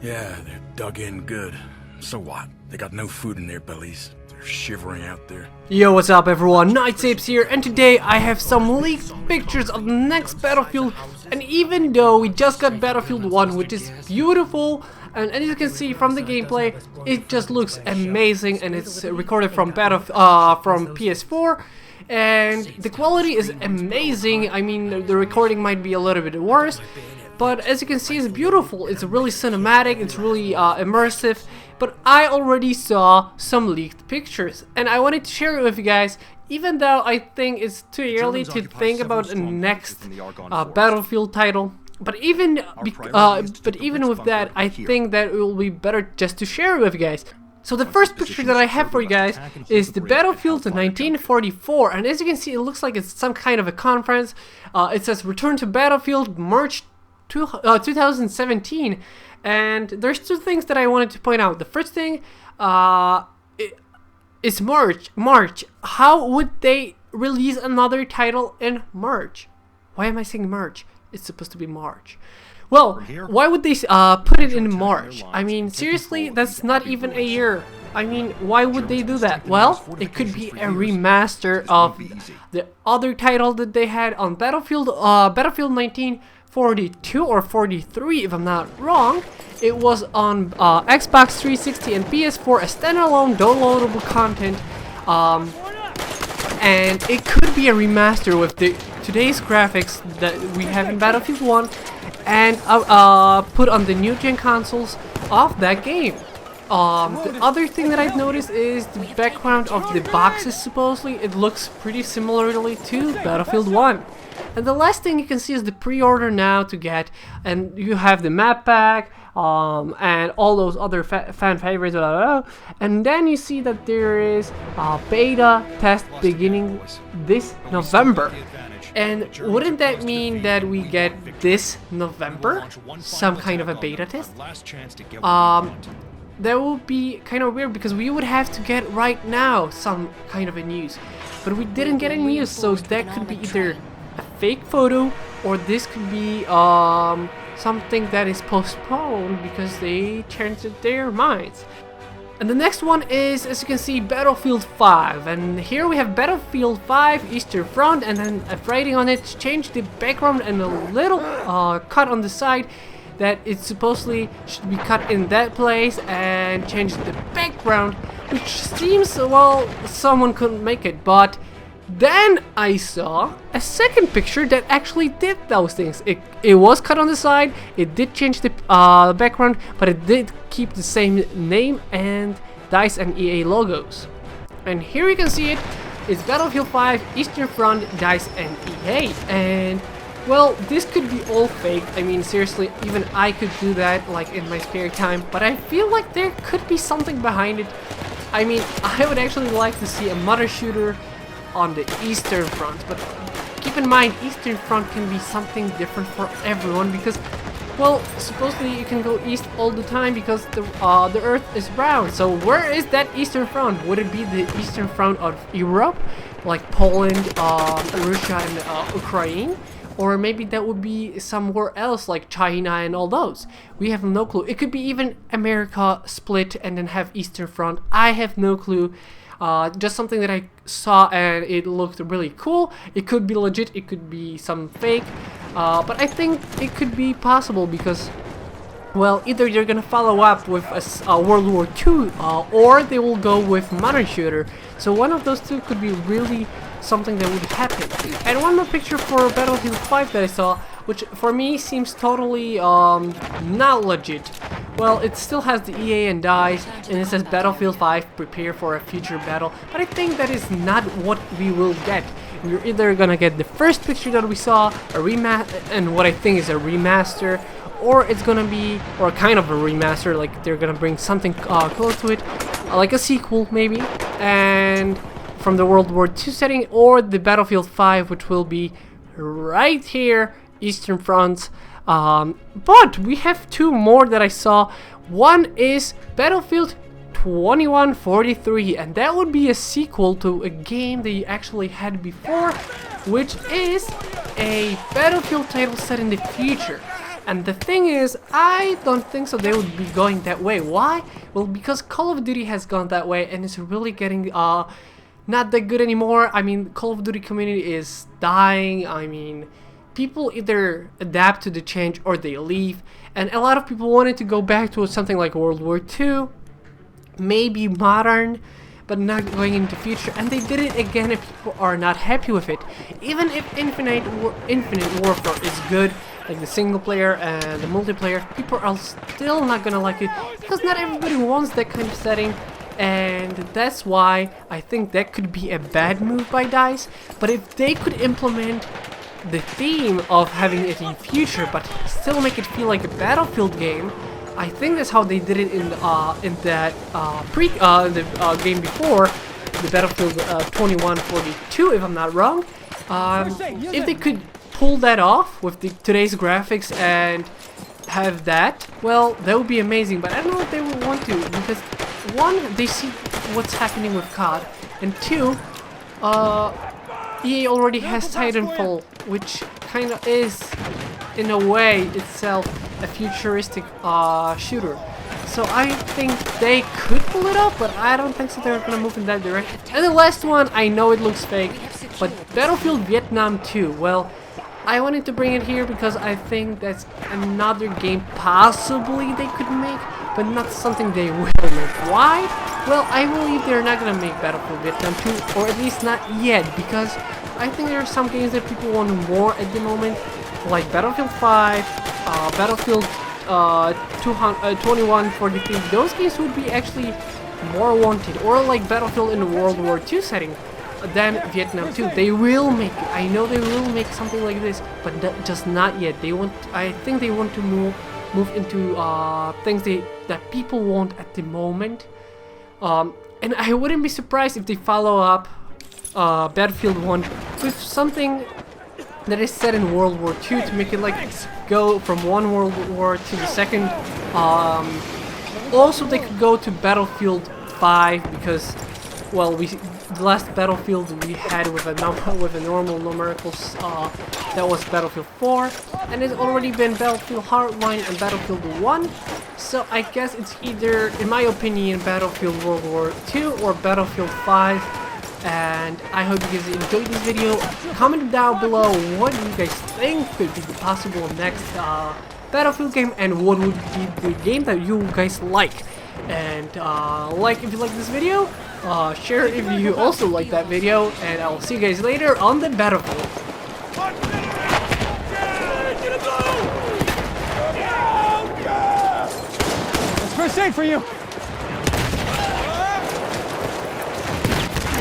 Yeah, they're dug in good. So what? They got no food in their bellies. They're shivering out there. Yo, what's up everyone? Naitsabes here, and today I have some leaked pictures of the next Battlefield. And even though we just got Battlefield 1, which is beautiful, and as you can see from the gameplay, it just looks amazing, and it's recorded from PS4. And the quality is amazing. I mean, the recording might be a little bit worse, but as you can see, it's beautiful. It's really cinematic, it's really immersive. But I already saw some leaked pictures, and I wanted to share it with you guys, even though I think it's too early to think about the next Battlefield title. But even with that, I think that it will be better just to share it with you guys. So the first picture that I have for you guys is the Battlefield 1944, and as you can see, it looks like it's some kind of a conference. It says Return to Battlefield March 2017, and there's two things that I wanted to point out. The first thing is March. How would they release another title in March? Why am I saying March? It's supposed to be March. Well, why would they put it in March? I mean, seriously, that's not even a year. I mean, why would they do that? Well, it could be a remaster of the other title that they had on Battlefield 1942 or 43, if I'm not wrong. It was on Xbox 360 and PS4 as standalone downloadable content. And it could be a remaster with today's graphics that we have in Battlefield 1 and put on the new gen consoles of that game. The other thing that I've noticed is the background of the boxes. Supposedly it looks pretty similarly to Battlefield 1. And the last thing you can see is the pre-order now to get, and you have the map pack and all those other fan favorites, and then you see that there is a beta test beginning this November. And wouldn't that mean that we get this November some kind of a beta test? That would be kind of weird, because we would have to get right now some kind of a news, but we didn't get any news, so that could be either a fake photo, or this could be something that is postponed because they changed their minds. And the next one is, as you can see, Battlefield 5, and here we have Battlefield 5 Eastern Front, and then a writing on it changed the background and a little cut on the side that it supposedly should be cut in that place, and changed the background, which seems, well, someone couldn't make it. But then I saw a second picture that actually did those things. It was cut on the side, it did change the background, but it did keep the same name and DICE and EA logos. And here you can see it. It's Battlefield 5 Eastern Front, DICE and EA. And well, this could be all fake. I mean, seriously, even I could do that like in my spare time, but I feel like there could be something behind it. I mean, I would actually like to see a mother shooter on the Eastern Front, but keep in mind, Eastern Front can be something different for everyone, because, well, supposedly you can go east all the time because the Earth is round. So where is that Eastern Front? Would it be the Eastern Front of Europe, like Poland, Russia, and Ukraine? Or maybe that would be somewhere else, like China and all those. We have no clue. It could be even America split and then have Eastern Front. I have no clue. Just something that I saw and it looked really cool. It could be legit, it could be some fake, but I think it could be possible, because, well, either they're gonna follow up with a World War II, or they will go with modern shooter. So one of those two could be really something that would happen. And one more picture for Battlefield 5 that I saw, which for me seems totally not legit. Well, it still has the EA and DICE, and it says Battlefield 5 prepare for a future battle, but I think that is not what we will get. We're either gonna get the first picture that we saw, a remaster, and what I think is a remaster, or it's gonna be, or kind of a remaster, like they're gonna bring something close to it, like a sequel maybe, and from the World War II setting, or the Battlefield 5, which will be right here, Eastern Front. But we have two more that I saw. One is Battlefield 2143, and that would be a sequel to a game that you actually had before, which is a Battlefield title set in the future. And the thing is, I don't think so they would be going that way. Why? Well, because Call of Duty has gone that way and it's really getting not that good anymore. I mean, Call of Duty community is dying. I mean, people either adapt to the change or they leave. And a lot of people wanted to go back to something like World War II, maybe modern, but not going into future. And they did it again and people are not happy with it. Even if Infinite Warfare is good, like the single player and the multiplayer, people are still not gonna like it because not everybody wants that kind of setting. And that's why I think that could be a bad move by DICE. But if they could implement the theme of having it in future but still make it feel like a Battlefield game, I think that's how they did it in that game before, the Battlefield 2142, if I'm not wrong. If they could pull that off with today's graphics and have that, well, that would be amazing. But I don't know if they would want to, because one, they see what's happening with COD, and two, EA already has Titanfall, which kind of is, in a way, itself a futuristic shooter. So I think they could pull it off, but I don't think so they're gonna move in that direction. And the last one, I know it looks fake, but Battlefield Vietnam 2, well, I wanted to bring it here because I think that's another game possibly they could make, but not something they will make. Why? Well, I believe they're not gonna make Battlefield Vietnam 2, or at least not yet, because I think there are some games that people want more at the moment, like Battlefield 5, Battlefield 2143. Those games would be actually more wanted, or like Battlefield in the World War II setting than Vietnam 2. They will make it. I know they will make something like this, but just not yet. They want. I think they want to move into things that people want at the moment. And I wouldn't be surprised if they follow up Battlefield 1 with something that is set in World War II to make it like go from one World War to the second. Also, they could go to Battlefield 5 because, well, the last Battlefield we had with a normal numericals, that was Battlefield 4, and it's already been Battlefield Hardline and Battlefield 1. So I guess it's either, in my opinion, Battlefield World War II or Battlefield 5. And I hope you guys enjoyed this video. Comment down below what you guys think could be the possible next Battlefield game, and what would be the game that you guys like. And like if you like this video, share if you also like that video, and I'll see you guys later on the Battlefield. Let's first aid for you.